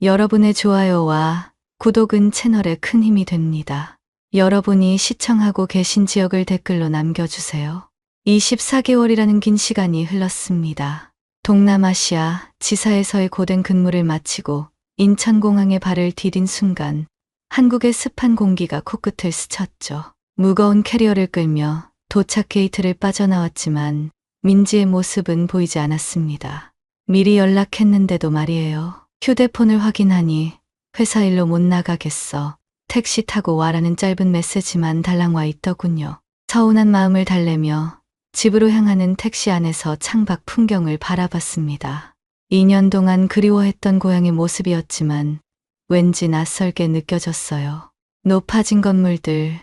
여러분의 좋아요와 구독은 채널에 큰 힘이 됩니다. 여러분이 시청하고 계신 지역을 댓글로 남겨주세요. 24개월이라는 긴 시간이 흘렀습니다. 동남아시아 지사에서의 고된 근무를 마치고 인천공항에 발을 디딘 순간 한국의 습한 공기가 코끝을 스쳤죠. 무거운 캐리어를 끌며 도착 게이트를 빠져나왔지만 민지의 모습은 보이지 않았습니다. 미리 연락했는데도 말이에요. 휴대폰을 확인하니 회사 일로 못 나가겠어. 택시 타고 와라는 짧은 메시지만 달랑 와 있더군요. 서운한 마음을 달래며 집으로 향하는 택시 안에서 창밖 풍경을 바라봤습니다. 2년 동안 그리워했던 고향의 모습이었지만 왠지 낯설게 느껴졌어요. 높아진 건물들,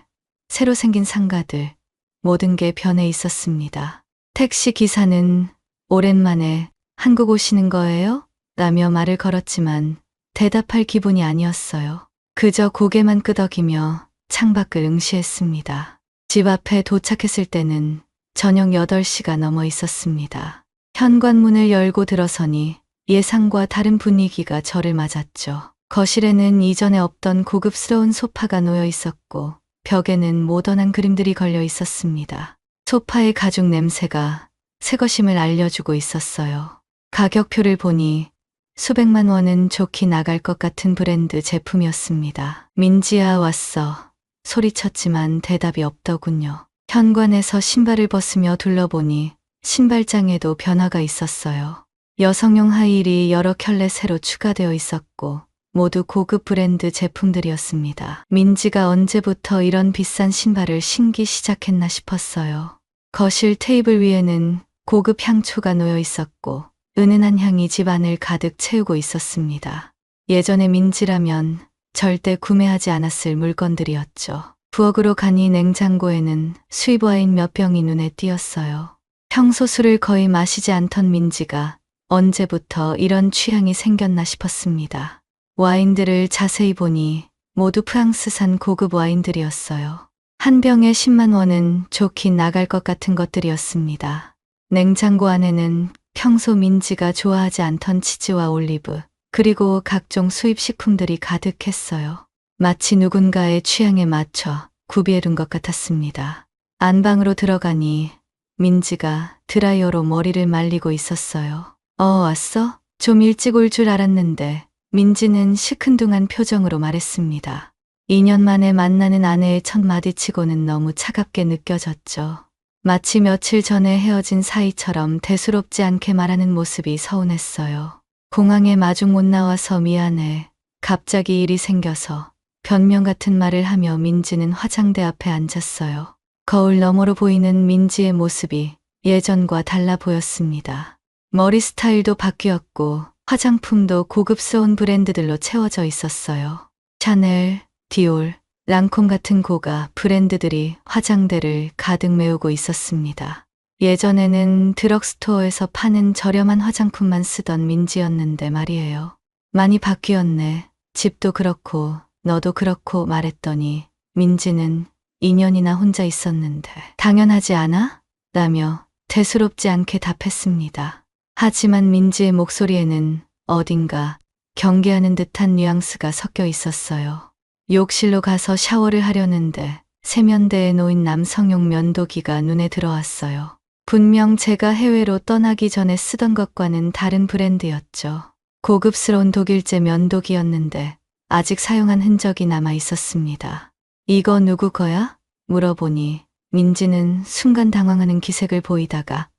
새로 생긴 상가들, 모든 게 변해 있었습니다. 택시 기사는 오랜만에 한국 오시는 거예요? 라며 말을 걸었지만 대답할 기분이 아니었어요. 그저 고개만 끄덕이며 창밖을 응시했습니다. 집 앞에 도착했을 때는 저녁 8시가 넘어 있었습니다. 현관문을 열고 들어서니 예상과 다른 분위기가 저를 맞았죠. 거실에는 이전에 없던 고급스러운 소파가 놓여 있었고 벽에는 모던한 그림들이 걸려 있었습니다. 소파의 가죽 냄새가 새것임을 알려주고 있었어요. 가격표를 보니 수백만 원은 좋게 나갈 것 같은 브랜드 제품이었습니다. 민지야 왔어. 소리쳤지만 대답이 없더군요. 현관에서 신발을 벗으며 둘러보니 신발장에도 변화가 있었어요. 여성용 하이힐이 여러 켤레 새로 추가되어 있었고 모두 고급 브랜드 제품들이었습니다. 민지가 언제부터 이런 비싼 신발을 신기 시작했나 싶었어요. 거실 테이블 위에는 고급 향초가 놓여 있었고 은은한 향이 집안을 가득 채우고 있었습니다. 예전에 민지라면 절대 구매하지 않았을 물건들이었죠. 부엌으로 가니 냉장고에는 수입 와인 몇 병이 눈에 띄었어요. 평소 술을 거의 마시지 않던 민지가 언제부터 이런 취향이 생겼나 싶었습니다. 와인들을 자세히 보니 모두 프랑스산 고급 와인들이었어요. 한 병에 10만 원은 좋게 나갈 것 같은 것들이었습니다. 냉장고 안에는 평소 민지가 좋아하지 않던 치즈와 올리브, 그리고 각종 수입 식품들이 가득했어요. 마치 누군가의 취향에 맞춰 구비해둔 것 같았습니다. 안방으로 들어가니 민지가 드라이어로 머리를 말리고 있었어요. 왔어? 좀 일찍 올 줄 알았는데 민지는 시큰둥한 표정으로 말했습니다. 2년 만에 만나는 아내의 첫 마디치고는 너무 차갑게 느껴졌죠. 마치 며칠 전에 헤어진 사이처럼 대수롭지 않게 말하는 모습이 서운했어요. 공항에 마중 못 나와서 미안해. 갑자기 일이 생겨서 변명 같은 말을 하며 민지는 화장대 앞에 앉았어요. 거울 너머로 보이는 민지의 모습이 예전과 달라 보였습니다. 머리 스타일도 바뀌었고 화장품도 고급스러운 브랜드들로 채워져 있었어요. 샤넬, 디올, 랑콤 같은 고가 브랜드들이 화장대를 가득 메우고 있었습니다. 예전에는 드럭스토어에서 파는 저렴한 화장품만 쓰던 민지였는데 말이에요. 많이 바뀌었네. 집도 그렇고 너도 그렇고 말했더니 민지는 2년이나 혼자 있었는데 당연하지 않아? 라며 대수롭지 않게 답했습니다. 하지만 민지의 목소리에는 어딘가 경계하는 듯한 뉘앙스가 섞여 있었어요. 욕실로 가서 샤워를 하려는데 세면대에 놓인 남성용 면도기가 눈에 들어왔어요. 분명 제가 해외로 떠나기 전에 쓰던 것과는 다른 브랜드였죠. 고급스러운 독일제 면도기였는데 아직 사용한 흔적이 남아 있었습니다. 이거 누구 거야? 물어보니 민지는 순간 당황하는 기색을 보이다가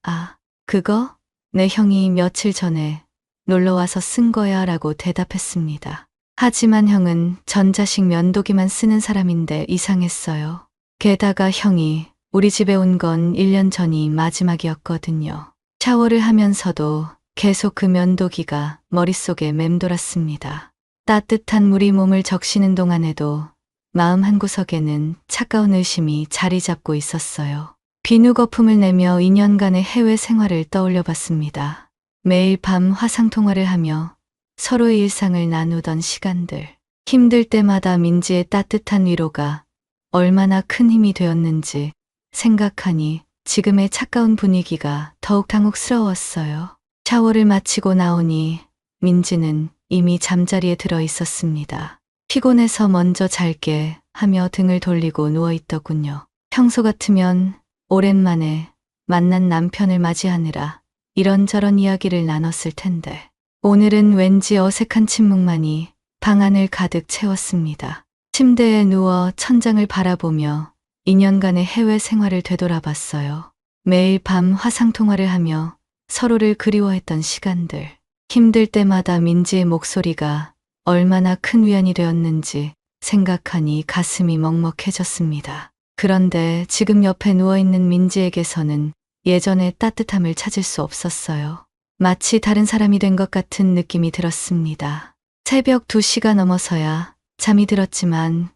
그거? 내 형이 며칠 전에 놀러와서 쓴 거야 라고 대답했습니다. 하지만 형은 전자식 면도기만 쓰는 사람인데 이상했어요. 게다가 형이 우리 집에 온 건 1년 전이 마지막이었거든요. 샤워를 하면서도 계속 그 면도기가 머릿속에 맴돌았습니다. 따뜻한 물이 몸을 적시는 동안에도 마음 한구석에는 차가운 의심이 자리 잡고 있었어요. 비누 거품을 내며 2년간의 해외 생활을 떠올려 봤습니다. 매일 밤 화상통화를 하며 서로의 일상을 나누던 시간들. 힘들 때마다 민지의 따뜻한 위로가 얼마나 큰 힘이 되었는지 생각하니 지금의 차가운 분위기가 더욱 당혹스러웠어요. 샤워를 마치고 나오니 민지는 이미 잠자리에 들어 있었습니다. 피곤해서 먼저 잘게 하며 등을 돌리고 누워 있더군요. 평소 같으면 오랜만에 만난 남편을 맞이하느라 이런저런 이야기를 나눴을 텐데 오늘은 왠지 어색한 침묵만이 방 안을 가득 채웠습니다. 침대에 누워 천장을 바라보며 2년간의 해외 생활을 되돌아봤어요. 매일 밤 화상통화를 하며 서로를 그리워했던 시간들. 힘들 때마다 민지의 목소리가 얼마나 큰 위안이 되었는지 생각하니 가슴이 먹먹해졌습니다. 그런데 지금 옆에 누워있는 민지에게서는 예전의 따뜻함을 찾을 수 없었어요. 마치 다른 사람이 된 것 같은 느낌이 들었습니다. 새벽 2시가 넘어서야 잠이 들었지만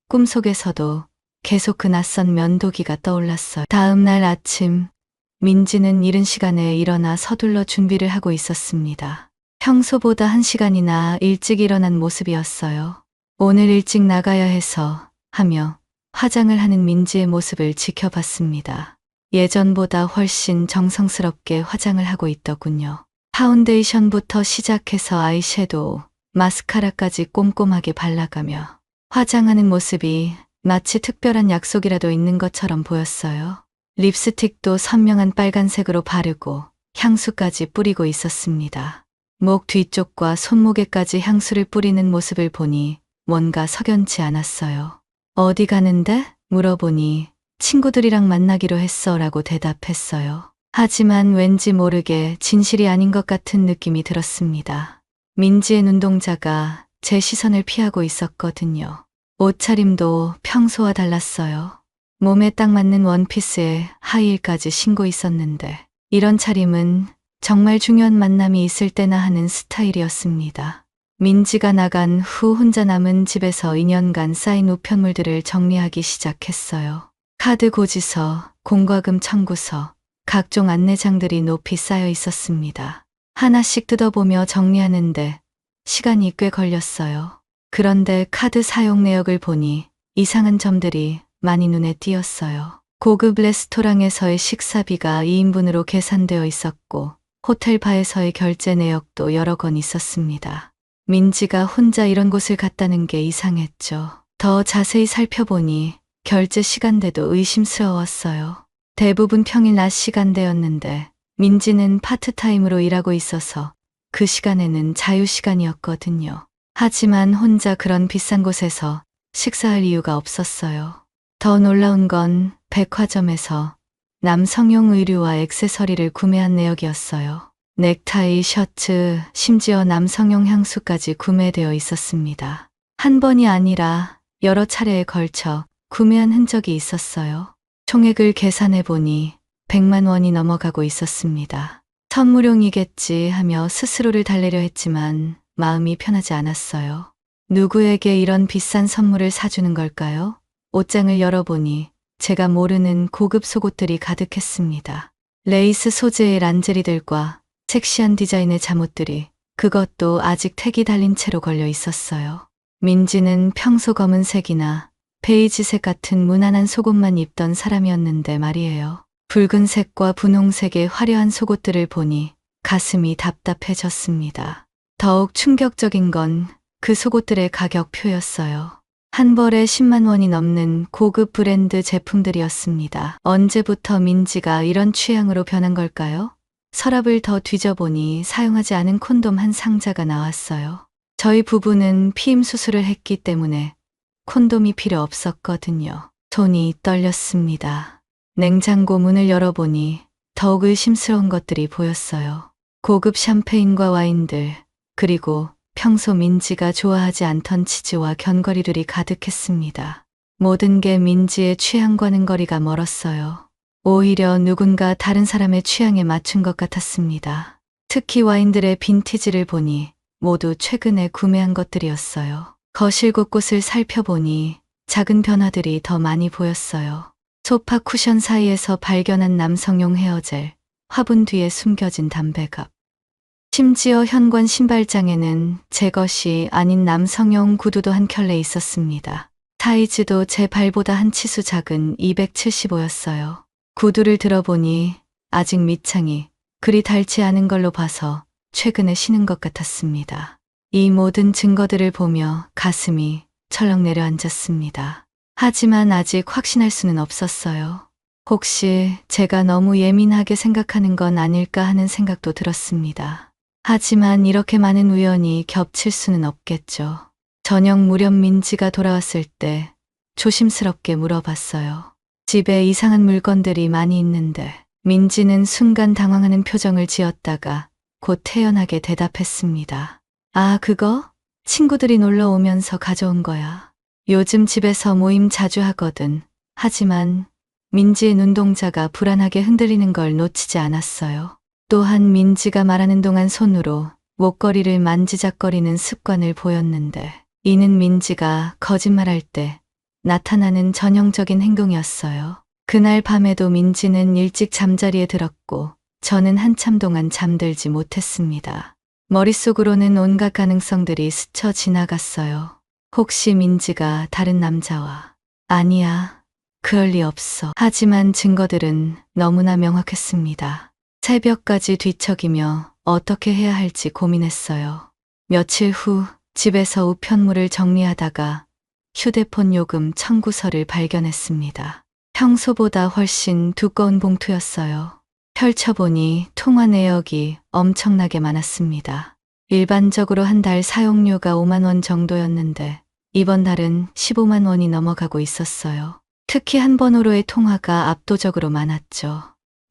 꿈속에서도 계속 그 낯선 면도기가 떠올랐어요. 다음 날 아침, 민지는 이른 시간에 일어나 서둘러 준비를 하고 있었습니다. 평소보다 1시간이나 일찍 일어난 모습이었어요. 오늘 일찍 나가야 해서 하며 화장을 하는 민지의 모습을 지켜봤습니다. 예전보다 훨씬 정성스럽게 화장을 하고 있더군요. 파운데이션부터 시작해서 아이섀도우, 마스카라까지 꼼꼼하게 발라가며 화장하는 모습이 마치 특별한 약속이라도 있는 것처럼 보였어요. 립스틱도 선명한 빨간색으로 바르고 향수까지 뿌리고 있었습니다. 목 뒤쪽과 손목에까지 향수를 뿌리는 모습을 보니 뭔가 석연치 않았어요. 어디 가는데? 물어보니 친구들이랑 만나기로 했어 라고 대답했어요. 하지만 왠지 모르게 진실이 아닌 것 같은 느낌이 들었습니다. 민지의 눈동자가 제 시선을 피하고 있었거든요. 옷차림도 평소와 달랐어요. 몸에 딱 맞는 원피스에 하이힐까지 신고 있었는데 이런 차림은 정말 중요한 만남이 있을 때나 하는 스타일이었습니다. 민지가 나간 후 혼자 남은 집에서 2년간 쌓인 우편물들을 정리하기 시작했어요. 카드 고지서, 공과금 청구서, 각종 안내장들이 높이 쌓여 있었습니다. 하나씩 뜯어보며 정리하는데 시간이 꽤 걸렸어요. 그런데 카드 사용 내역을 보니 이상한 점들이 많이 눈에 띄었어요. 고급 레스토랑에서의 식사비가 2인분으로 계산되어 있었고 호텔 바에서의 결제 내역도 여러 건 있었습니다. 민지가 혼자 이런 곳을 갔다는 게 이상했죠. 더 자세히 살펴보니 결제 시간대도 의심스러웠어요. 대부분 평일 낮 시간대였는데 민지는 파트타임으로 일하고 있어서 그 시간에는 자유시간이었거든요. 하지만 혼자 그런 비싼 곳에서 식사할 이유가 없었어요. 더 놀라운 건 백화점에서 남성용 의류와 액세서리를 구매한 내역이었어요. 넥타이, 셔츠, 심지어 남성용 향수까지 구매되어 있었습니다. 한 번이 아니라 여러 차례에 걸쳐 구매한 흔적이 있었어요. 총액을 계산해 보니 100만 원이 넘어가고 있었습니다. 선물용이겠지 하며 스스로를 달래려 했지만 마음이 편하지 않았어요. 누구에게 이런 비싼 선물을 사주는 걸까요? 옷장을 열어보니 제가 모르는 고급 속옷들이 가득했습니다. 레이스 소재의 란제리들과 섹시한 디자인의 잠옷들이 그것도 아직 택이 달린 채로 걸려 있었어요. 민지는 평소 검은색이나 베이지색 같은 무난한 속옷만 입던 사람이었는데 말이에요. 붉은색과 분홍색의 화려한 속옷들을 보니 가슴이 답답해졌습니다. 더욱 충격적인 건 그 속옷들의 가격표였어요. 한 벌에 10만 원이 넘는 고급 브랜드 제품들이었습니다. 언제부터 민지가 이런 취향으로 변한 걸까요? 서랍을 더 뒤져보니 사용하지 않은 콘돔 한 상자가 나왔어요. 저희 부부는 피임 수술을 했기 때문에 콘돔이 필요 없었거든요. 손이 떨렸습니다. 냉장고 문을 열어보니 더욱 의심스러운 것들이 보였어요. 고급 샴페인과 와인들, 그리고 평소 민지가 좋아하지 않던 치즈와 견과류들이 가득했습니다. 모든 게 민지의 취향과는 거리가 멀었어요. 오히려 누군가 다른 사람의 취향에 맞춘 것 같았습니다. 특히 와인들의 빈티지를 보니 모두 최근에 구매한 것들이었어요. 거실 곳곳을 살펴보니 작은 변화들이 더 많이 보였어요. 소파 쿠션 사이에서 발견한 남성용 헤어젤, 화분 뒤에 숨겨진 담배갑. 심지어 현관 신발장에는 제 것이 아닌 남성용 구두도 한 켤레 있었습니다. 사이즈도 제 발보다 한 치수 작은 275였어요. 구두를 들어보니 아직 밑창이 그리 닳지 않은 걸로 봐서 최근에 신은 것 같았습니다. 이 모든 증거들을 보며 가슴이 철렁 내려앉았습니다. 하지만 아직 확신할 수는 없었어요. 혹시 제가 너무 예민하게 생각하는 건 아닐까 하는 생각도 들었습니다. 하지만 이렇게 많은 우연이 겹칠 수는 없겠죠. 저녁 무렵 민지가 돌아왔을 때 조심스럽게 물어봤어요. 집에 이상한 물건들이 많이 있는데 민지는 순간 당황하는 표정을 지었다가 곧 태연하게 대답했습니다. 아, 그거? 친구들이 놀러 오면서 가져온 거야. 요즘 집에서 모임 자주 하거든. 하지만 민지의 눈동자가 불안하게 흔들리는 걸 놓치지 않았어요. 또한 민지가 말하는 동안 손으로 목걸이를 만지작거리는 습관을 보였는데 이는 민지가 거짓말할 때 나타나는 전형적인 행동이었어요. 그날 밤에도 민지는 일찍 잠자리에 들었고 저는 한참 동안 잠들지 못했습니다. 머릿속으로는 온갖 가능성들이 스쳐 지나갔어요. 혹시 민지가 다른 남자와 아니야. 그럴 리 없어. 하지만 증거들은 너무나 명확했습니다. 새벽까지 뒤척이며 어떻게 해야 할지 고민했어요. 며칠 후 집에서 우편물을 정리하다가 휴대폰 요금 청구서를 발견했습니다. 평소보다 훨씬 두꺼운 봉투였어요. 펼쳐보니 통화 내역이 엄청나게 많았습니다. 일반적으로 한 달 사용료가 5만 원 정도였는데 이번 달은 15만 원이 넘어가고 있었어요. 특히 한 번호로의 통화가 압도적으로 많았죠.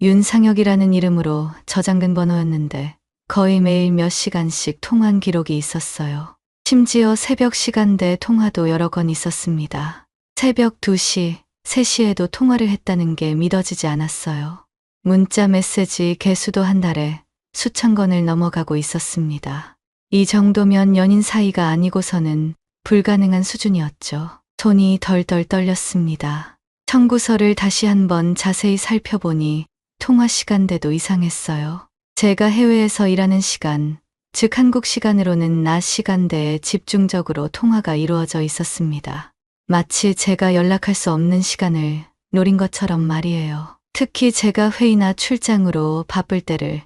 윤상혁이라는 이름으로 저장된 번호였는데 거의 매일 몇 시간씩 통화한 기록이 있었어요. 심지어 새벽 시간대 통화도 여러 건 있었습니다. 새벽 2시, 3시에도 통화를 했다는 게 믿어지지 않았어요. 문자 메시지 개수도 한 달에 수천 건을 넘어가고 있었습니다. 이 정도면 연인 사이가 아니고서는 불가능한 수준이었죠. 손이 덜덜 떨렸습니다. 청구서를 다시 한번 자세히 살펴보니 통화 시간대도 이상했어요. 제가 해외에서 일하는 시간, 즉 한국 시간으로는 낮 시간대에 집중적으로 통화가 이루어져 있었습니다. 마치 제가 연락할 수 없는 시간을 노린 것처럼 말이에요. 특히 제가 회의나 출장으로 바쁠 때를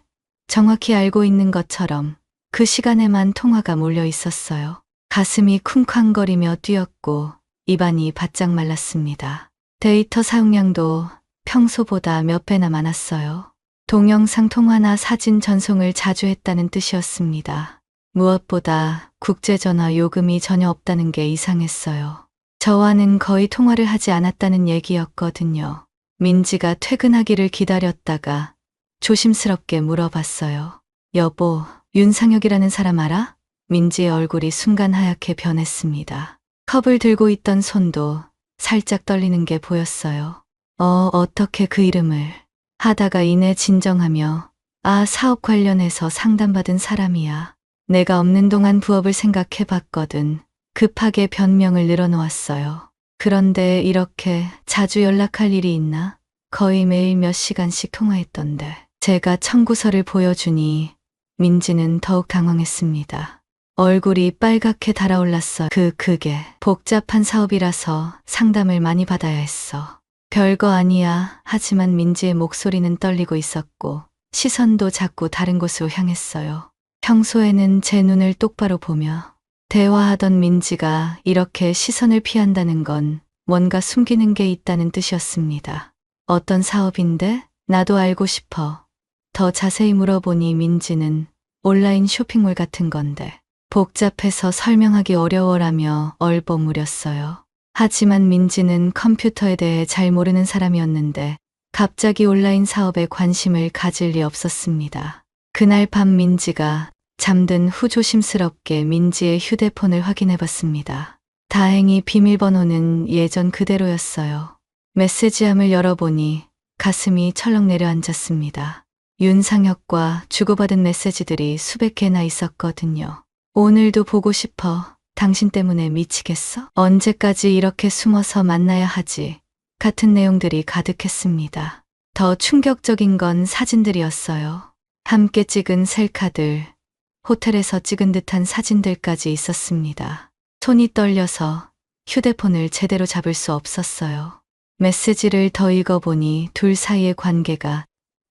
정확히 알고 있는 것처럼 그 시간에만 통화가 몰려 있었어요. 가슴이 쿵쾅거리며 뛰었고 입안이 바짝 말랐습니다. 데이터 사용량도 평소보다 몇 배나 많았어요. 동영상 통화나 사진 전송을 자주 했다는 뜻이었습니다. 무엇보다 국제전화 요금이 전혀 없다는 게 이상했어요. 저와는 거의 통화를 하지 않았다는 얘기였거든요. 민지가 퇴근하기를 기다렸다가 조심스럽게 물어봤어요. 여보, 윤상혁이라는 사람 알아? 민지의 얼굴이 순간 하얗게 변했습니다. 컵을 들고 있던 손도 살짝 떨리는 게 보였어요. 어떻게 그 이름을 하다가 이내 진정하며 사업 관련해서 상담받은 사람이야. 내가 없는 동안 부업을 생각해 봤거든. 급하게 변명을 늘어놓았어요. 그런데 이렇게 자주 연락할 일이 있나? 거의 매일 몇 시간씩 통화했던데. 제가 청구서를 보여주니 민지는 더욱 당황했습니다. 얼굴이 빨갛게 달아올랐어요. 그게 복잡한 사업이라서 상담을 많이 받아야 했어. 별거 아니야. 하지만 민지의 목소리는 떨리고 있었고 시선도 자꾸 다른 곳으로 향했어요. 평소에는 제 눈을 똑바로 보며 대화하던 민지가 이렇게 시선을 피한다는 건 뭔가 숨기는 게 있다는 뜻이었습니다. 어떤 사업인데? 나도 알고 싶어. 더 자세히 물어보니 민지는 온라인 쇼핑몰 같은 건데 복잡해서 설명하기 어려워라며 얼버무렸어요. 하지만 민지는 컴퓨터에 대해 잘 모르는 사람이었는데 갑자기 온라인 사업에 관심을 가질 리 없었습니다. 그날 밤 민지가 잠든 후 조심스럽게 민지의 휴대폰을 확인해 봤습니다. 다행히 비밀번호는 예전 그대로였어요. 메시지함을 열어보니 가슴이 철렁 내려앉았습니다. 윤상혁과 주고받은 메시지들이 수백 개나 있었거든요. 오늘도 보고 싶어. 당신 때문에 미치겠어? 언제까지 이렇게 숨어서 만나야 하지? 같은 내용들이 가득했습니다. 더 충격적인 건 사진들이었어요. 함께 찍은 셀카들, 호텔에서 찍은 듯한 사진들까지 있었습니다. 손이 떨려서 휴대폰을 제대로 잡을 수 없었어요. 메시지를 더 읽어보니 둘 사이의 관계가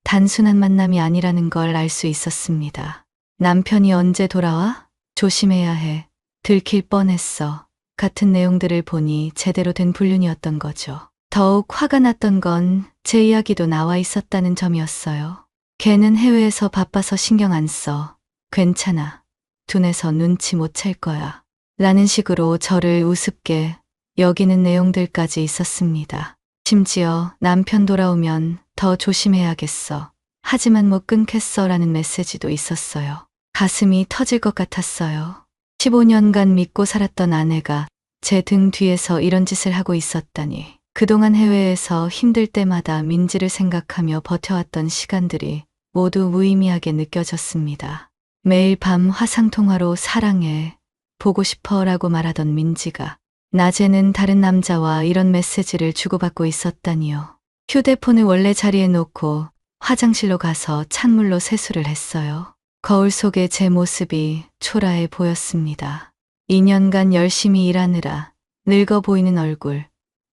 단순한 만남이 아니라는 걸 알 수 있었습니다. 남편이 언제 돌아와? 조심해야 해. 들킬 뻔했어. 같은 내용들을 보니 제대로 된 불륜이었던 거죠. 더욱 화가 났던 건 제 이야기도 나와 있었다는 점이었어요. 걔는 해외에서 바빠서 신경 안 써. 괜찮아. 둔해서 눈치 못 챌 거야. 라는 식으로 저를 우습게 여기는 내용들까지 있었습니다. 심지어 남편 돌아오면 더 조심해야겠어. 하지만 못 끊겠어 라는 메시지도 있었어요. 가슴이 터질 것 같았어요. 15년간 믿고 살았던 아내가 제 등 뒤에서 이런 짓을 하고 있었다니. 그동안 해외에서 힘들 때마다 민지를 생각하며 버텨왔던 시간들이 모두 무의미하게 느껴졌습니다. 매일 밤 화상통화로 사랑해, 보고 싶어 라고 말하던 민지가 낮에는 다른 남자와 이런 메시지를 주고받고 있었다니요. 휴대폰을 원래 자리에 놓고 화장실로 가서 찬물로 세수를 했어요. 거울 속에 제 모습이 초라해 보였습니다. 2년간 열심히 일하느라 늙어 보이는 얼굴,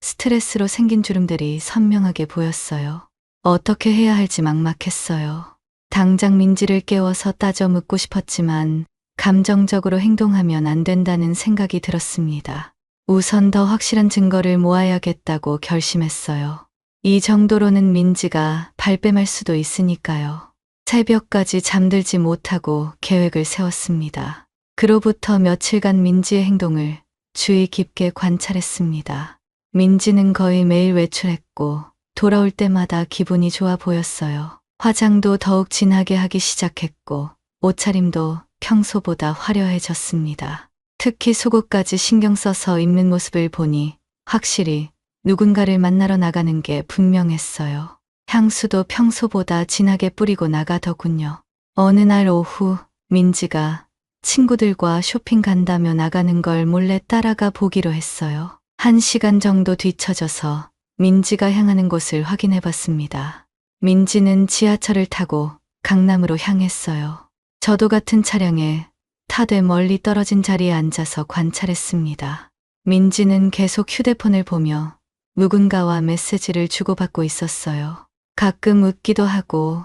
스트레스로 생긴 주름들이 선명하게 보였어요. 어떻게 해야 할지 막막했어요. 당장 민지를 깨워서 따져 묻고 싶었지만 감정적으로 행동하면 안 된다는 생각이 들었습니다. 우선 더 확실한 증거를 모아야겠다고 결심했어요. 이 정도로는 민지가 발뺌할 수도 있으니까요. 새벽까지 잠들지 못하고 계획을 세웠습니다. 그로부터 며칠간 민지의 행동을 주의 깊게 관찰했습니다. 민지는 거의 매일 외출했고 돌아올 때마다 기분이 좋아 보였어요. 화장도 더욱 진하게 하기 시작했고 옷차림도 평소보다 화려해졌습니다. 특히 속옷까지 신경 써서 입는 모습을 보니 확실히 누군가를 만나러 나가는 게 분명했어요. 향수도 평소보다 진하게 뿌리고 나가더군요. 어느 날 오후 민지가 친구들과 쇼핑 간다며 나가는 걸 몰래 따라가 보기로 했어요. 1시간 정도 뒤처져서 민지가 향하는 곳을 확인해 봤습니다. 민지는 지하철을 타고 강남으로 향했어요. 저도 같은 차량에 타되 멀리 떨어진 자리에 앉아서 관찰했습니다. 민지는 계속 휴대폰을 보며 누군가와 메시지를 주고받고 있었어요. 가끔 웃기도 하고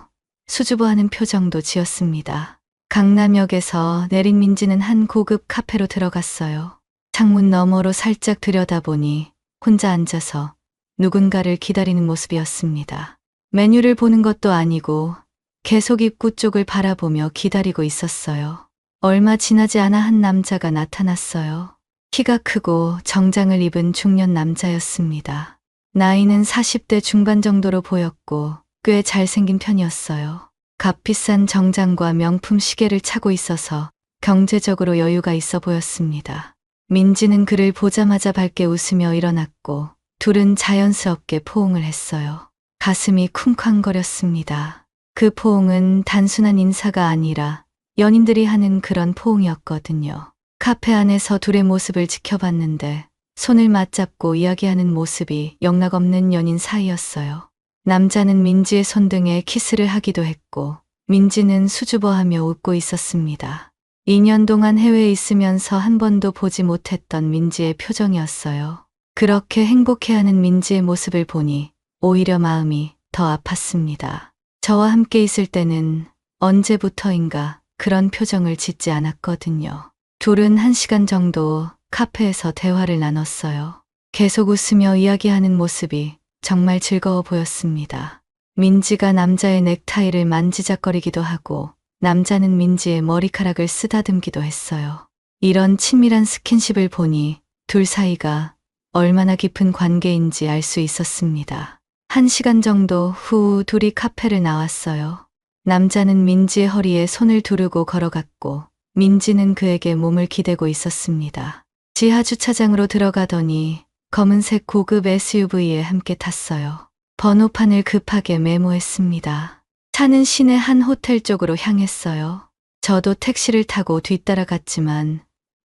수줍어하는 표정도 지었습니다. 강남역에서 내린 민지는 한 고급 카페로 들어갔어요. 창문 너머로 살짝 들여다보니 혼자 앉아서 누군가를 기다리는 모습이었습니다. 메뉴를 보는 것도 아니고 계속 입구 쪽을 바라보며 기다리고 있었어요. 얼마 지나지 않아 한 남자가 나타났어요. 키가 크고 정장을 입은 중년 남자였습니다. 나이는 40대 중반 정도로 보였고 꽤 잘생긴 편이었어요. 값비싼 정장과 명품 시계를 차고 있어서 경제적으로 여유가 있어 보였습니다. 민지는 그를 보자마자 밝게 웃으며 일어났고 둘은 자연스럽게 포옹을 했어요. 가슴이 쿵쾅거렸습니다. 그 포옹은 단순한 인사가 아니라 연인들이 하는 그런 포옹이었거든요. 카페 안에서 둘의 모습을 지켜봤는데 손을 맞잡고 이야기하는 모습이 영락없는 연인 사이였어요. 남자는 민지의 손등에 키스를 하기도 했고 민지는 수줍어하며 웃고 있었습니다. 2년 동안 해외에 있으면서 한 번도 보지 못했던 민지의 표정이었어요. 그렇게 행복해하는 민지의 모습을 보니 오히려 마음이 더 아팠습니다. 저와 함께 있을 때는 언제부터인가 그런 표정을 짓지 않았거든요. 둘은 1시간 정도 카페에서 대화를 나눴어요. 계속 웃으며 이야기하는 모습이 정말 즐거워 보였습니다. 민지가 남자의 넥타이를 만지작거리기도 하고 남자는 민지의 머리카락을 쓰다듬기도 했어요. 이런 친밀한 스킨십을 보니 둘 사이가 얼마나 깊은 관계인지 알 수 있었습니다. 1시간 정도 후 둘이 카페를 나왔어요. 남자는 민지의 허리에 손을 두르고 걸어갔고 민지는 그에게 몸을 기대고 있었습니다. 지하 주차장으로 들어가더니 검은색 고급 SUV에 함께 탔어요. 번호판을 급하게 메모했습니다. 차는 시내 한 호텔 쪽으로 향했어요. 저도 택시를 타고 뒤따라갔지만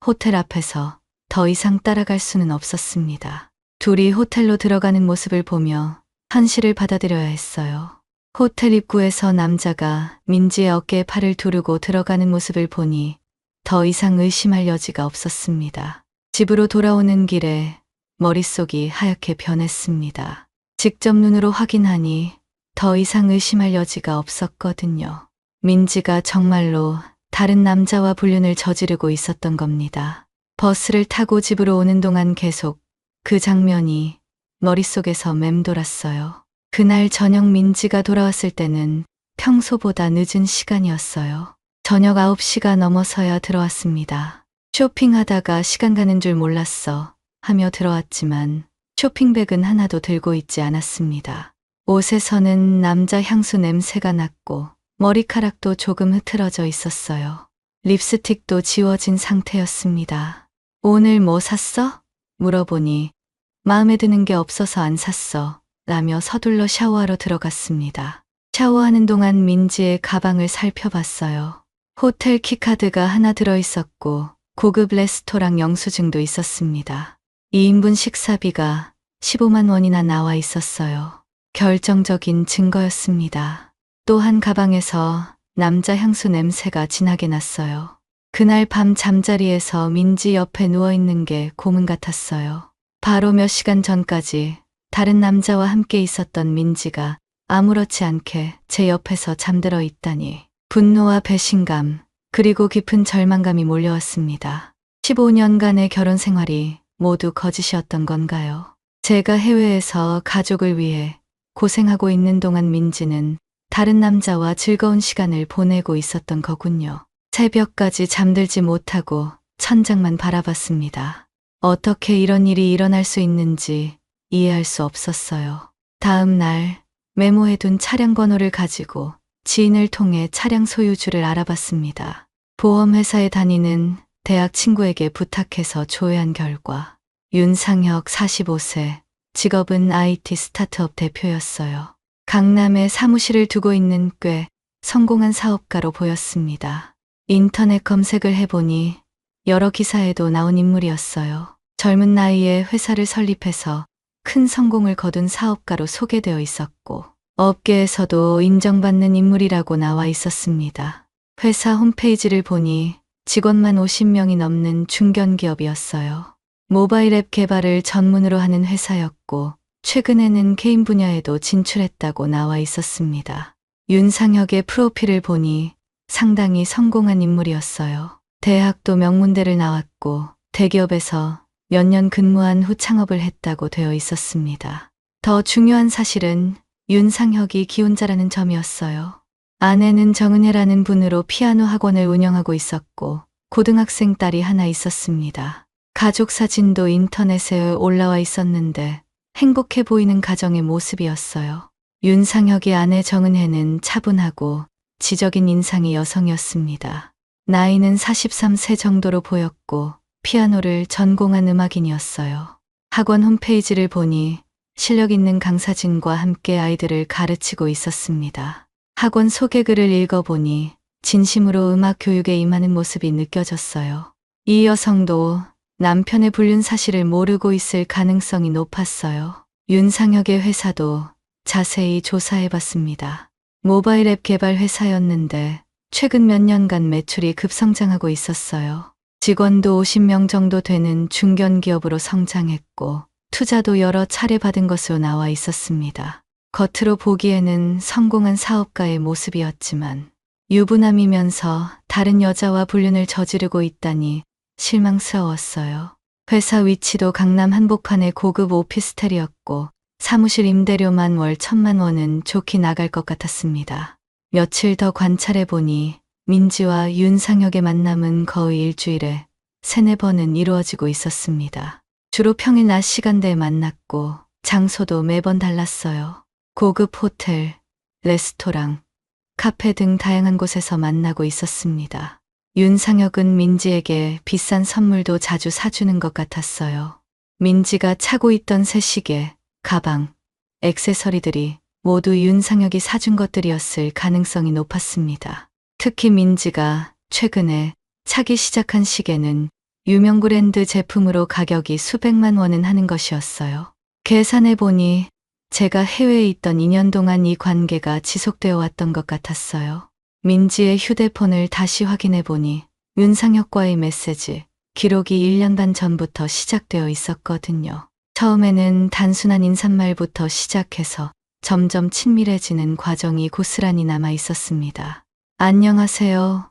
호텔 앞에서 더 이상 따라갈 수는 없었습니다. 둘이 호텔로 들어가는 모습을 보며 현실을 받아들여야 했어요. 호텔 입구에서 남자가 민지의 어깨에 팔을 두르고 들어가는 모습을 보니 더 이상 의심할 여지가 없었습니다. 집으로 돌아오는 길에 머릿속이 하얗게 변했습니다. 직접 눈으로 확인하니 더 이상 의심할 여지가 없었거든요. 민지가 정말로 다른 남자와 불륜을 저지르고 있었던 겁니다. 버스를 타고 집으로 오는 동안 계속 그 장면이 머릿속에서 맴돌았어요. 그날 저녁 민지가 돌아왔을 때는 평소보다 늦은 시간이었어요. 저녁 9시가 넘어서야 들어왔습니다. 쇼핑하다가 시간 가는 줄 몰랐어 하며 들어왔지만 쇼핑백은 하나도 들고 있지 않았습니다. 옷에서는 남자 향수 냄새가 났고 머리카락도 조금 흐트러져 있었어요. 립스틱도 지워진 상태였습니다. 오늘 뭐 샀어? 물어보니 마음에 드는 게 없어서 안 샀어 라며 서둘러 샤워하러 들어갔습니다. 샤워하는 동안 민지의 가방을 살펴봤어요. 호텔 키카드가 하나 들어있었고 고급 레스토랑 영수증도 있었습니다. 2인분 식사비가 15만 원이나 나와 있었어요. 결정적인 증거였습니다. 또한 가방에서 남자 향수 냄새가 진하게 났어요. 그날 밤 잠자리에서 민지 옆에 누워있는 게 고문 같았어요. 바로 몇 시간 전까지 다른 남자와 함께 있었던 민지가 아무렇지 않게 제 옆에서 잠들어 있다니 분노와 배신감 그리고 깊은 절망감이 몰려왔습니다. 15년간의 결혼 생활이 모두 거짓이었던 건가요? 제가 해외에서 가족을 위해 고생하고 있는 동안 민지는 다른 남자와 즐거운 시간을 보내고 있었던 거군요. 새벽까지 잠들지 못하고 천장만 바라봤습니다. 어떻게 이런 일이 일어날 수 있는지 이해할 수 없었어요. 다음 날 메모해둔 차량 번호를 가지고 지인을 통해 차량 소유주를 알아봤습니다. 보험회사에 다니는 대학 친구에게 부탁해서 조회한 결과 윤상혁 45세, 직업은 IT 스타트업 대표였어요. 강남에 사무실을 두고 있는 꽤 성공한 사업가로 보였습니다. 인터넷 검색을 해보니 여러 기사에도 나온 인물이었어요. 젊은 나이에 회사를 설립해서 큰 성공을 거둔 사업가로 소개되어 있었고 업계에서도 인정받는 인물이라고 나와 있었습니다. 회사 홈페이지를 보니 직원만 50명이 넘는 중견기업이었어요. 모바일 앱 개발을 전문으로 하는 회사였고 최근에는 게임 분야에도 진출했다고 나와 있었습니다. 윤상혁의 프로필을 보니 상당히 성공한 인물이었어요. 대학도 명문대를 나왔고 대기업에서 몇 년 근무한 후 창업을 했다고 되어 있었습니다. 더 중요한 사실은 윤상혁이 기혼자라는 점이었어요. 아내는 정은혜라는 분으로 피아노 학원을 운영하고 있었고 고등학생 딸이 하나 있었습니다. 가족 사진도 인터넷에 올라와 있었는데 행복해 보이는 가정의 모습이었어요. 윤상혁의 아내 정은혜는 차분하고 지적인 인상의 여성이었습니다. 나이는 43세 정도로 보였고 피아노를 전공한 음악인이었어요. 학원 홈페이지를 보니 실력 있는 강사진과 함께 아이들을 가르치고 있었습니다. 학원 소개글을 읽어보니 진심으로 음악 교육에 임하는 모습이 느껴졌어요. 이 여성도 남편의 불륜 사실을 모르고 있을 가능성이 높았어요. 윤상혁의 회사도 자세히 조사해봤습니다. 모바일 앱 개발 회사였는데 최근 몇 년간 매출이 급성장하고 있었어요. 직원도 50명 정도 되는 중견기업으로 성장했고 투자도 여러 차례 받은 것으로 나와 있었습니다. 겉으로 보기에는 성공한 사업가의 모습이었지만 유부남이면서 다른 여자와 불륜을 저지르고 있다니 실망스러웠어요. 회사 위치도 강남 한복판의 고급 오피스텔이었고 사무실 임대료만 월 1,000만 원은 좋게 나갈 것 같았습니다. 며칠 더 관찰해보니 민지와 윤상혁의 만남은 거의 일주일에 3-4번은 이루어지고 있었습니다. 주로 평일 낮 시간대에 만났고 장소도 매번 달랐어요. 고급 호텔, 레스토랑, 카페 등 다양한 곳에서 만나고 있었습니다. 윤상혁은 민지에게 비싼 선물도 자주 사주는 것 같았어요. 민지가 차고 있던 새 시계, 가방, 액세서리들이 모두 윤상혁이 사준 것들이었을 가능성이 높았습니다. 특히 민지가 최근에 차기 시작한 시계는 유명 브랜드 제품으로 가격이 수백만 원은 하는 것이었어요. 계산해보니 제가 해외에 있던 2년 동안 이 관계가 지속되어 왔던 것 같았어요. 민지의 휴대폰을 다시 확인해보니 윤상혁과의 메시지, 기록이 1년 반 전부터 시작되어 있었거든요. 처음에는 단순한 인사말부터 시작해서 점점 친밀해지는 과정이 고스란히 남아 있었습니다. 안녕하세요.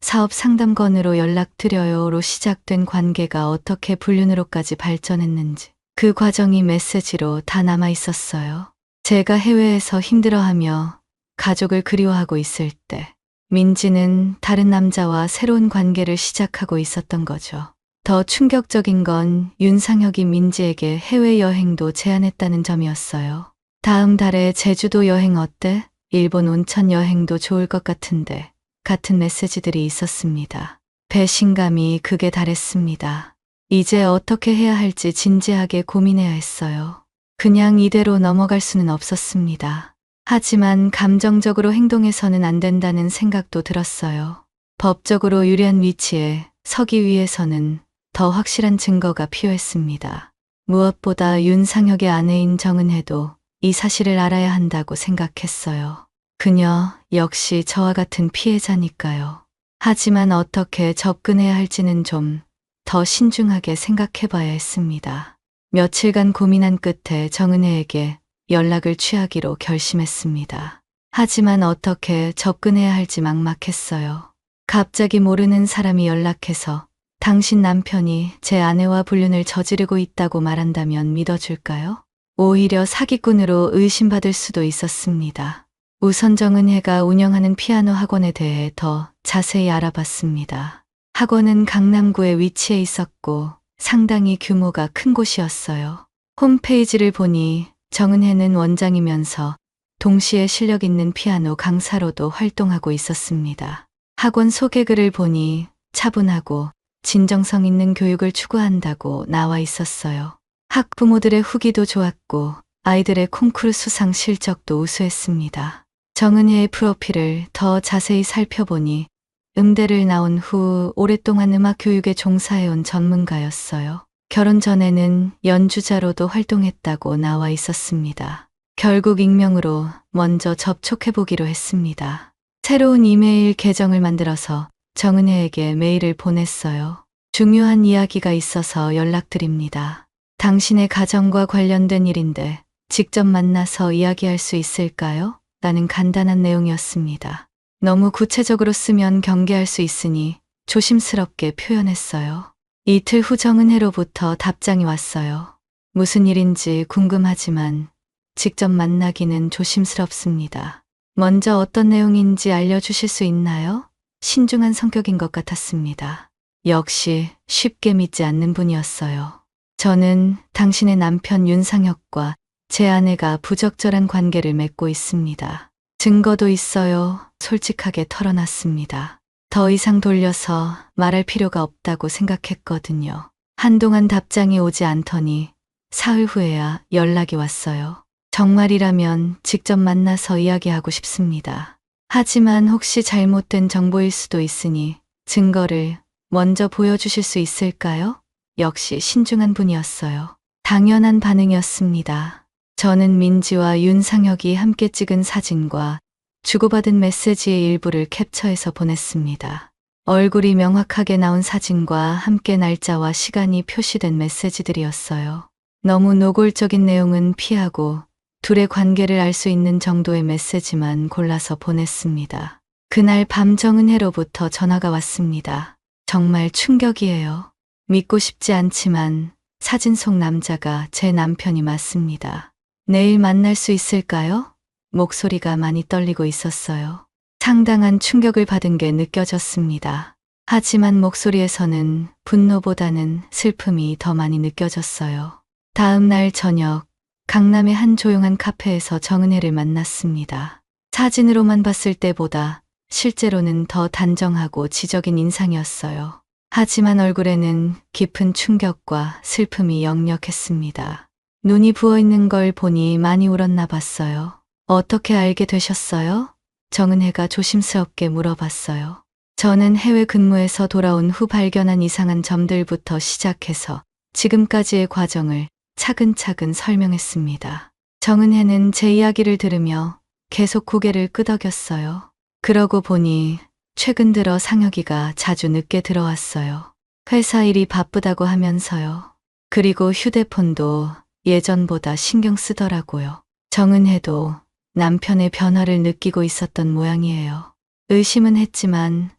사업 상담건으로 연락드려요로 시작된 관계가 어떻게 불륜으로까지 발전했는지 그 과정이 메시지로 다 남아 있었어요. 제가 해외에서 힘들어하며 가족을 그리워하고 있을 때 민지는 다른 남자와 새로운 관계를 시작하고 있었던 거죠. 더 충격적인 건 윤상혁이 민지에게 해외여행도 제안했다는 점이었어요. 다음 달에 제주도 여행 어때? 일본 온천 여행도 좋을 것 같은데 같은 메시지들이 있었습니다. 배신감이 극에 달했습니다. 이제 어떻게 해야 할지 진지하게 고민해야 했어요. 그냥 이대로 넘어갈 수는 없었습니다. 하지만 감정적으로 행동해서는 안 된다는 생각도 들었어요. 법적으로 유리한 위치에 서기 위해서는 더 확실한 증거가 필요했습니다. 무엇보다 윤상혁의 아내인 정은혜도 이 사실을 알아야 한다고 생각했어요. 그녀 역시 저와 같은 피해자니까요. 하지만 어떻게 접근해야 할지는 좀 더 신중하게 생각해 봐야 했습니다. 며칠간 고민한 끝에 정은혜에게 연락을 취하기로 결심했습니다. 하지만 어떻게 접근해야 할지 막막했어요. 갑자기 모르는 사람이 연락해서 당신 남편이 제 아내와 불륜을 저지르고 있다고 말한다면 믿어줄까요? 오히려 사기꾼으로 의심받을 수도 있었습니다. 우선 정은혜가 운영하는 피아노 학원에 대해 더 자세히 알아봤습니다. 학원은 강남구에 위치해 있었고 상당히 규모가 큰 곳이었어요. 홈페이지를 보니 정은혜는 원장이면서 동시에 실력 있는 피아노 강사로도 활동하고 있었습니다. 학원 소개글을 보니 차분하고 진정성 있는 교육을 추구한다고 나와 있었어요. 학부모들의 후기도 좋았고 아이들의 콩쿠르 수상 실적도 우수했습니다. 정은혜의 프로필을 더 자세히 살펴보니 음대를 나온 후 오랫동안 음악 교육에 종사해온 전문가였어요. 결혼 전에는 연주자로도 활동했다고 나와 있었습니다. 결국 익명으로 먼저 접촉해보기로 했습니다. 새로운 이메일 계정을 만들어서 정은혜에게 메일을 보냈어요. 중요한 이야기가 있어서 연락드립니다. 당신의 가정과 관련된 일인데 직접 만나서 이야기할 수 있을까요? 라는 간단한 내용이었습니다. 너무 구체적으로 쓰면 경계할 수 있으니 조심스럽게 표현했어요. 이틀 후 정은혜로부터 답장이 왔어요. 무슨 일인지 궁금하지만 직접 만나기는 조심스럽습니다. 먼저 어떤 내용인지 알려주실 수 있나요? 신중한 성격인 것 같았습니다. 역시 쉽게 믿지 않는 분이었어요. 저는 당신의 남편 윤상혁과 제 아내가 부적절한 관계를 맺고 있습니다. 증거도 있어요. 솔직하게 털어놨습니다. 더 이상 돌려서 말할 필요가 없다고 생각했거든요. 한동안 답장이 오지 않더니 사흘 후에야 연락이 왔어요. 정말이라면 직접 만나서 이야기하고 싶습니다. 하지만 혹시 잘못된 정보일 수도 있으니 증거를 먼저 보여주실 수 있을까요? 역시 신중한 분이었어요. 당연한 반응이었습니다. 저는 민지와 윤상혁이 함께 찍은 사진과 주고받은 메시지의 일부를 캡처해서 보냈습니다. 얼굴이 명확하게 나온 사진과 함께 날짜와 시간이 표시된 메시지들이었어요. 너무 노골적인 내용은 피하고 둘의 관계를 알 수 있는 정도의 메시지만 골라서 보냈습니다. 그날 밤 정은혜로부터 전화가 왔습니다. 정말 충격이에요. 믿고 싶지 않지만 사진 속 남자가 제 남편이 맞습니다. 내일 만날 수 있을까요? 목소리가 많이 떨리고 있었어요. 상당한 충격을 받은 게 느껴졌습니다. 하지만 목소리에서는 분노보다는 슬픔이 더 많이 느껴졌어요. 다음 날 저녁, 강남의 한 조용한 카페에서 정은혜를 만났습니다. 사진으로만 봤을 때보다 실제로는 더 단정하고 지적인 인상이었어요. 하지만 얼굴에는 깊은 충격과 슬픔이 역력했습니다. 눈이 부어있는 걸 보니 많이 울었나 봤어요. 어떻게 알게 되셨어요? 정은혜가 조심스럽게 물어봤어요. 저는 해외 근무에서 돌아온 후 발견한 이상한 점들부터 시작해서 지금까지의 과정을 차근차근 설명했습니다. 정은혜는 제 이야기를 들으며 계속 고개를 끄덕였어요. 그러고 보니 최근 들어 상혁이가 자주 늦게 들어왔어요. 회사 일이 바쁘다고 하면서요. 그리고 휴대폰도 예전보다 신경 쓰더라고요. 정은혜도 남편의 변화를 느끼고 있었던 모양이에요. 의심은 했지만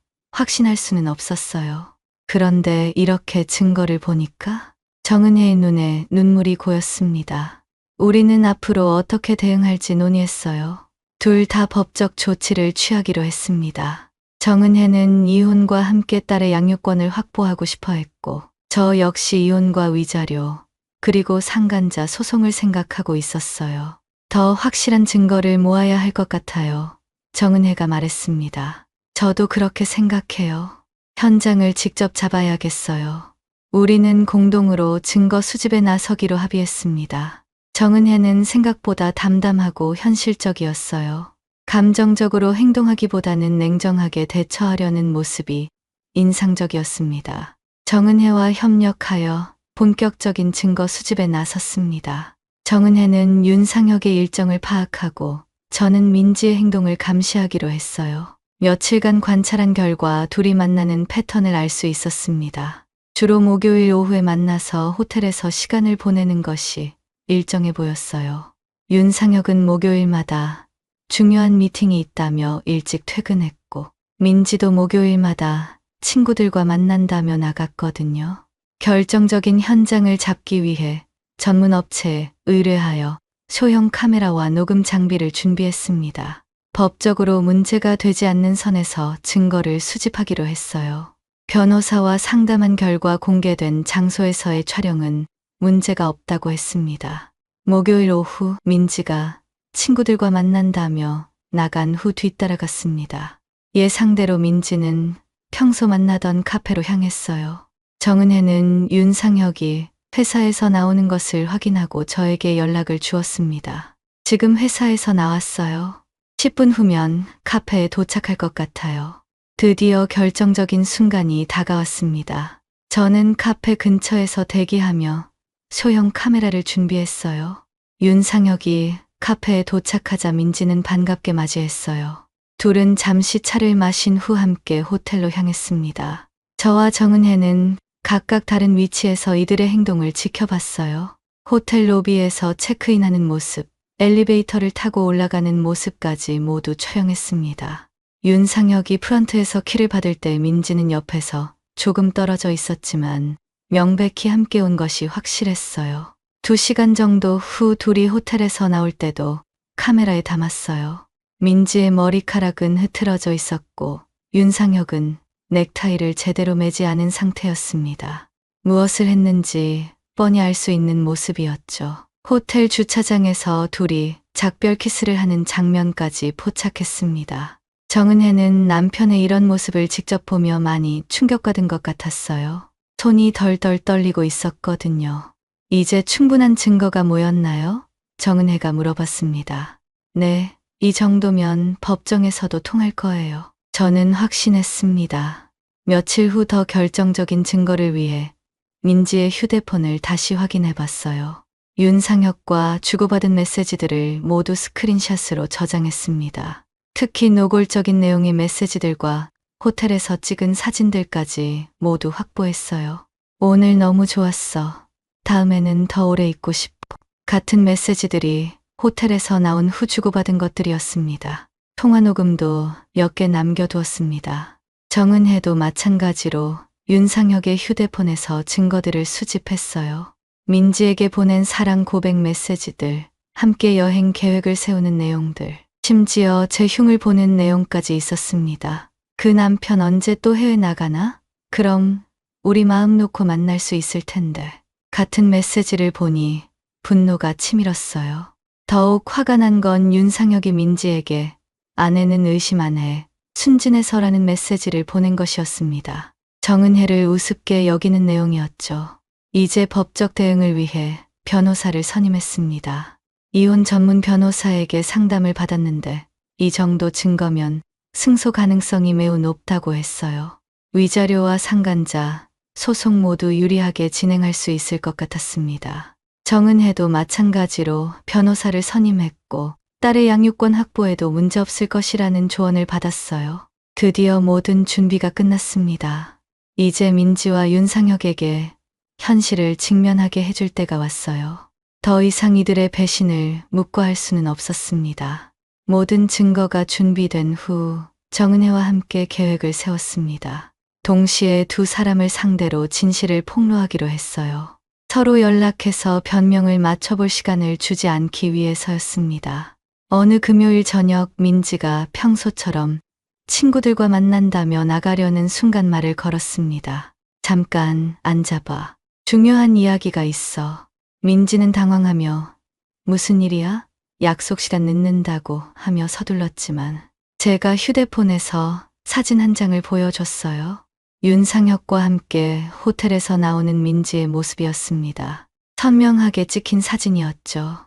확신할 수는 없었어요. 그런데 이렇게 증거를 보니까 정은혜의 눈에 눈물이 고였습니다. 우리는 앞으로 어떻게 대응할지 논의했어요. 둘 다 법적 조치를 취하기로 했습니다. 정은혜는 이혼과 함께 딸의 양육권을 확보하고 싶어 했고, 저 역시 이혼과 위자료, 그리고 상간자 소송을 생각하고 있었어요. 더 확실한 증거를 모아야 할 것 같아요. 정은혜가 말했습니다. 저도 그렇게 생각해요. 현장을 직접 잡아야겠어요. 우리는 공동으로 증거 수집에 나서기로 합의했습니다. 정은혜는 생각보다 담담하고 현실적이었어요. 감정적으로 행동하기보다는 냉정하게 대처하려는 모습이 인상적이었습니다. 정은혜와 협력하여 본격적인 증거 수집에 나섰습니다. 정은혜는 윤상혁의 일정을 파악하고 저는 민지의 행동을 감시하기로 했어요. 며칠간 관찰한 결과 둘이 만나는 패턴을 알 수 있었습니다. 주로 목요일 오후에 만나서 호텔에서 시간을 보내는 것이 일정해 보였어요. 윤상혁은 목요일마다 중요한 미팅이 있다며 일찍 퇴근했고, 민지도 목요일마다 친구들과 만난다며 나갔거든요. 결정적인 현장을 잡기 위해 전문 업체에 의뢰하여 소형 카메라와 녹음 장비를 준비했습니다. 법적으로 문제가 되지 않는 선에서 증거를 수집하기로 했어요. 변호사와 상담한 결과 공개된 장소에서의 촬영은 문제가 없다고 했습니다. 목요일 오후 민지가 친구들과 만난다며 나간 후 뒤따라갔습니다. 예상대로 민지는 평소 만나던 카페로 향했어요. 정은혜는 윤상혁이 회사에서 나오는 것을 확인하고 저에게 연락을 주었습니다. 지금 회사에서 나왔어요. 10분 후면 카페에 도착할 것 같아요. 드디어 결정적인 순간이 다가왔습니다. 저는 카페 근처에서 대기하며 소형 카메라를 준비했어요. 윤상혁이 카페에 도착하자 민지는 반갑게 맞이했어요. 둘은 잠시 차를 마신 후 함께 호텔로 향했습니다. 저와 정은혜는 각각 다른 위치에서 이들의 행동을 지켜봤어요. 호텔 로비에서 체크인하는 모습, 엘리베이터를 타고 올라가는 모습까지 모두 촬영했습니다. 윤상혁이 프런트에서 키를 받을 때 민지는 옆에서 조금 떨어져 있었지만 명백히 함께 온 것이 확실했어요. 2시간 정도 후 둘이 호텔에서 나올 때도 카메라에 담았어요. 민지의 머리카락은 흐트러져 있었고 윤상혁은 넥타이를 제대로 매지 않은 상태였습니다. 무엇을 했는지 뻔히 알 수 있는 모습이었죠. 호텔 주차장에서 둘이 작별 키스를 하는 장면까지 포착했습니다. 정은혜는 남편의 이런 모습을 직접 보며 많이 충격받은 것 같았어요. 손이 덜덜 떨리고 있었거든요. 이제 충분한 증거가 모였나요? 정은혜가 물어봤습니다. 네, 이 정도면 법정에서도 통할 거예요. 저는 확신했습니다. 며칠 후 더 결정적인 증거를 위해 민지의 휴대폰을 다시 확인해 봤어요. 윤상혁과 주고받은 메시지들을 모두 스크린샷으로 저장했습니다. 특히 노골적인 내용의 메시지들과 호텔에서 찍은 사진들까지 모두 확보했어요. 오늘 너무 좋았어. 다음에는 더 오래 있고 싶어. 같은 메시지들이 호텔에서 나온 후 주고받은 것들이었습니다. 통화 녹음도 몇 개 남겨두었습니다. 정은혜도 마찬가지로 윤상혁의 휴대폰에서 증거들을 수집했어요. 민지에게 보낸 사랑 고백 메시지들, 함께 여행 계획을 세우는 내용들, 심지어 제 흉을 보는 내용까지 있었습니다. 그 남편 언제 또 해외 나가나? 그럼 우리 마음 놓고 만날 수 있을 텐데. 같은 메시지를 보니 분노가 치밀었어요. 더욱 화가 난 건 윤상혁이 민지에게 아내는 의심 안 해, 순진해서라는 메시지를 보낸 것이었습니다. 정은혜를 우습게 여기는 내용이었죠. 이제 법적 대응을 위해 변호사를 선임했습니다. 이혼 전문 변호사에게 상담을 받았는데 이 정도 증거면 승소 가능성이 매우 높다고 했어요. 위자료와 상간자, 소송 모두 유리하게 진행할 수 있을 것 같았습니다. 정은혜도 마찬가지로 변호사를 선임했고 딸의 양육권 확보에도 문제없을 것이라는 조언을 받았어요. 드디어 모든 준비가 끝났습니다. 이제 민지와 윤상혁에게 현실을 직면하게 해줄 때가 왔어요. 더 이상 이들의 배신을 묵과할 수는 없었습니다. 모든 증거가 준비된 후 정은혜와 함께 계획을 세웠습니다. 동시에 두 사람을 상대로 진실을 폭로하기로 했어요. 서로 연락해서 변명을 맞춰볼 시간을 주지 않기 위해서였습니다. 어느 금요일 저녁 민지가 평소처럼 친구들과 만난다며 나가려는 순간 말을 걸었습니다. 잠깐 앉아봐. 중요한 이야기가 있어. 민지는 당황하며 무슨 일이야? 약속 시간 늦는다고 하며 서둘렀지만 제가 휴대폰에서 사진 한 장을 보여줬어요. 윤상혁과 함께 호텔에서 나오는 민지의 모습이었습니다. 선명하게 찍힌 사진이었죠.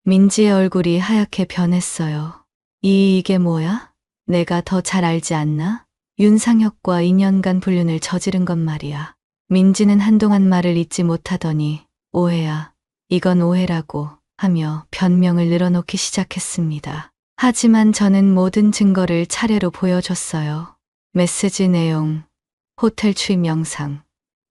민지의 얼굴이 하얗게 변했어요. 이게 뭐야? 내가 더 잘 알지 않나? 윤상혁과 2년간 불륜을 저지른 건 말이야. 민지는 한동안 말을 잇지 못하더니 오해야. 이건 오해라고 하며 변명을 늘어놓기 시작했습니다. 하지만 저는 모든 증거를 차례로 보여줬어요. 메시지 내용, 호텔 출입 영상,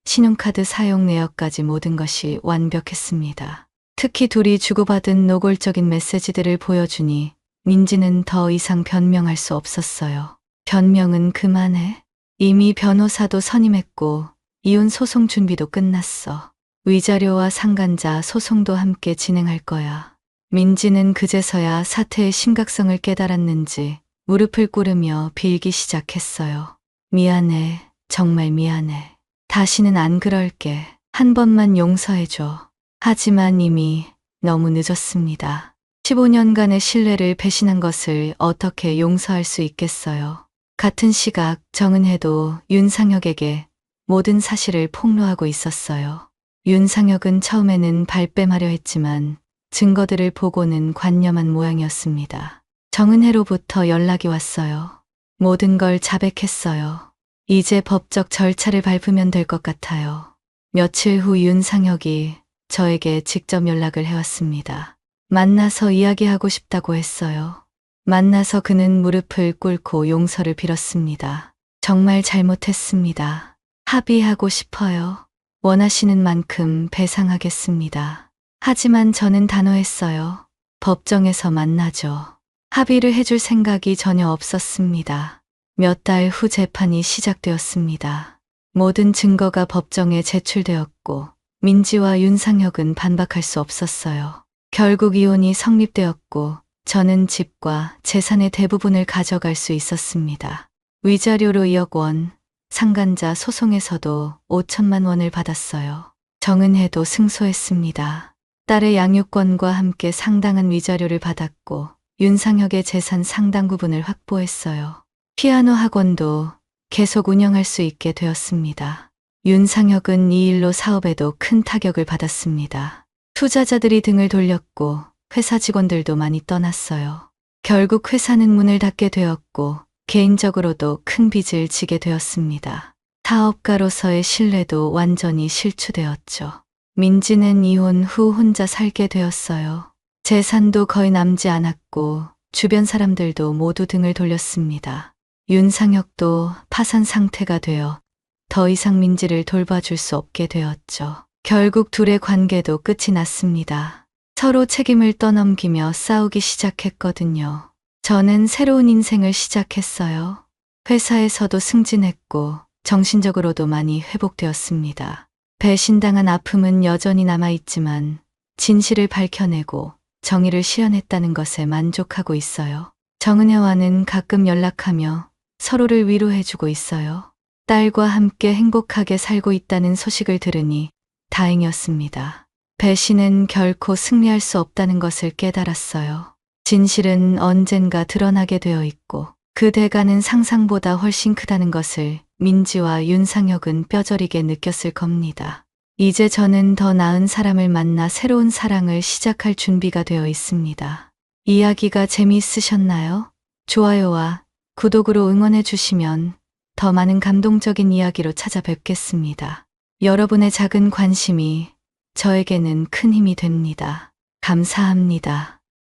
신용카드 사용 내역까지 모든 것이 완벽했습니다. 특히 둘이 주고받은 노골적인 메시지들을 보여주니 민지는 더 이상 변명할 수 없었어요. 변명은 그만해. 이미 변호사도 선임했고 이혼 소송 준비도 끝났어. 위자료와 상간자 소송도 함께 진행할 거야. 민지는 그제서야 사태의 심각성을 깨달았는지 무릎을 꿇으며 빌기 시작했어요. 미안해. 정말 미안해. 다시는 안 그럴게. 한 번만 용서해줘. 하지만 이미 너무 늦었습니다. 15년간의 신뢰를 배신한 것을 어떻게 용서할 수 있겠어요. 같은 시각 정은혜도 윤상혁에게 모든 사실을 폭로하고 있었어요. 윤상혁은 처음에는 발뺌하려 했지만 증거들을 보고는 관념한 모양이었습니다. 정은혜로부터 연락이 왔어요. 모든 걸 자백했어요. 이제 법적 절차를 밟으면 될 것 같아요. 며칠 후 윤상혁이 저에게 직접 연락을 해왔습니다. 만나서 이야기하고 싶다고 했어요. 만나서 그는 무릎을 꿇고 용서를 빌었습니다. 정말 잘못했습니다. 합의하고 싶어요. 원하시는 만큼 배상하겠습니다. 하지만 저는 단호했어요. 법정에서 만나죠. 합의를 해줄 생각이 전혀 없었습니다. 몇 달 후 재판이 시작되었습니다. 모든 증거가 법정에 제출되었고 민지와 윤상혁은 반박할 수 없었어요. 결국 이혼이 성립되었고 저는 집과 재산의 대부분을 가져갈 수 있었습니다. 위자료로 2억 원, 상간자 소송에서도 5천만 원을 받았어요. 정은혜도 승소했습니다. 딸의 양육권과 함께 상당한 위자료를 받았고 윤상혁의 재산 상당 부분을 확보했어요. 피아노 학원도 계속 운영할 수 있게 되었습니다. 윤상혁은 이 일로 사업에도 큰 타격을 받았습니다. 투자자들이 등을 돌렸고 회사 직원들도 많이 떠났어요. 결국 회사는 문을 닫게 되었고 개인적으로도 큰 빚을 지게 되었습니다. 사업가로서의 신뢰도 완전히 실추되었죠. 민지는 이혼 후 혼자 살게 되었어요. 재산도 거의 남지 않았고 주변 사람들도 모두 등을 돌렸습니다. 윤상혁도 파산 상태가 되어 더 이상 민지를 돌봐줄 수 없게 되었죠. 결국 둘의 관계도 끝이 났습니다. 서로 책임을 떠넘기며 싸우기 시작했거든요. 저는 새로운 인생을 시작했어요. 회사에서도 승진했고 정신적으로도 많이 회복되었습니다. 배신당한 아픔은 여전히 남아있지만 진실을 밝혀내고 정의를 실현했다는 것에 만족하고 있어요. 정은혜와는 가끔 연락하며 서로를 위로해주고 있어요. 딸과 함께 행복하게 살고 있다는 소식을 들으니 다행이었습니다. 배신은 결코 승리할 수 없다는 것을 깨달았어요. 진실은 언젠가 드러나게 되어 있고 그 대가는 상상보다 훨씬 크다는 것을 민지와 윤상혁은 뼈저리게 느꼈을 겁니다. 이제 저는 더 나은 사람을 만나 새로운 사랑을 시작할 준비가 되어 있습니다. 이야기가 재미있으셨나요? 좋아요와 구독으로 응원해 주시면 더 많은 감동적인 이야기로 찾아뵙겠습니다. 여러분의 작은 관심이 저에게는 큰 힘이 됩니다. 감사합니다.